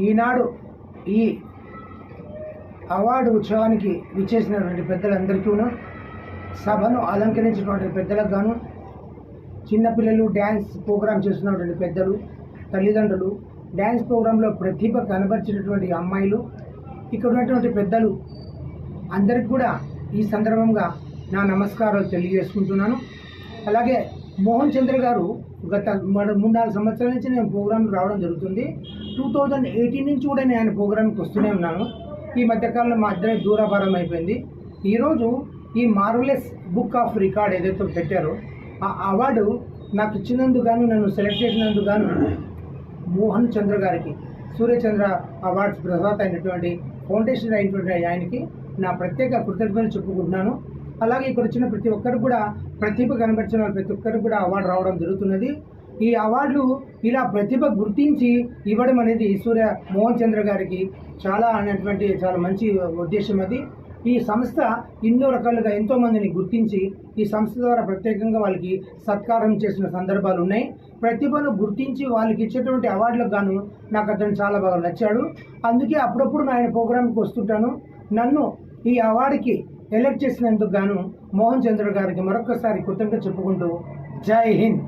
ఈనాడు ఈ అవార్డు ఉత్సవానికి విచ్చేసినటువంటి పెద్దలందరికీను, సభను అలంకరించినటువంటి పెద్దలకు గాను, చిన్నపిల్లలు డ్యాన్స్ ప్రోగ్రాం చేస్తున్నటువంటి పెద్దలు, తల్లిదండ్రులు, డ్యాన్స్ ప్రోగ్రాంలో ప్రతిభ కనబరిచినటువంటి అమ్మాయిలు, ఇక్కడ ఉన్నటువంటి పెద్దలు అందరికి కూడా ఈ సందర్భంగా నా నమస్కారాలు తెలియజేసుకుంటున్నాను. అలాగే మోహన్ చంద్ర గారు గత 3-4 సంవత్సరాల నుంచి నేను ప్రోగ్రాంకి రావడం జరుగుతుంది. 2018 నుంచి కూడా నేను ఆయన ప్రోగ్రాంకి వస్తూనే ఉన్నాను. ఈ మధ్యకాలంలో మా ఇద్దరే దూరాభారం అయిపోయింది. ఈరోజు ఈ మార్వెలస్ బుక్ ఆఫ్ రికార్డ్ ఏదైతే పెట్టారో ఆ అవార్డు నాకు ఇచ్చినందుకు గాను, నన్ను సెలెక్ట్ చేసినందుకు గాను మోహన్ చంద్ర గారికి, సూర్యచంద్ర అవార్డ్స్ ప్రదాత అయినటువంటి ఫౌండేషన్ అయినటువంటి ఆయనకి నా ప్రత్యేక కృతజ్ఞతలు చెప్పుకుంటున్నాను. అలాగే ఇక్కడ వచ్చిన ప్రతి ఒక్కరు కూడా, ప్రతిభ కనబరిచిన ప్రతి ఒక్కరికి కూడా అవార్డు రావడం జరుగుతున్నది. ఈ అవార్డులు ఇలా ప్రతిభ గుర్తించి ఇవ్వడం అనేది మోహన్ చంద్ర గారికి చాలా మంచి ఉద్దేశం. అది ఈ సంస్థ ఎన్నో రకాలుగా ఎంతోమందిని గుర్తించి ఈ సంస్థ ద్వారా ప్రత్యేకంగా వాళ్ళకి సత్కారం చేసిన సందర్భాలు ఉన్నాయి. ప్రతిభను గుర్తించి వాళ్ళకి ఇచ్చేటువంటి అవార్డులకు గాను నాకు అతను చాలా బాగా నచ్చాడు. అందుకే అప్పుడప్పుడు ఆయన ప్రోగ్రాంకి వస్తుంటాను. నన్ను ఈ అవార్డుకి ఎలక్ట్ చేసినందుకు గాను మోహన్ చంద్ర గారికి మరొకసారి కృతజ్ఞత చెప్పుకుంటూ జై హింద్.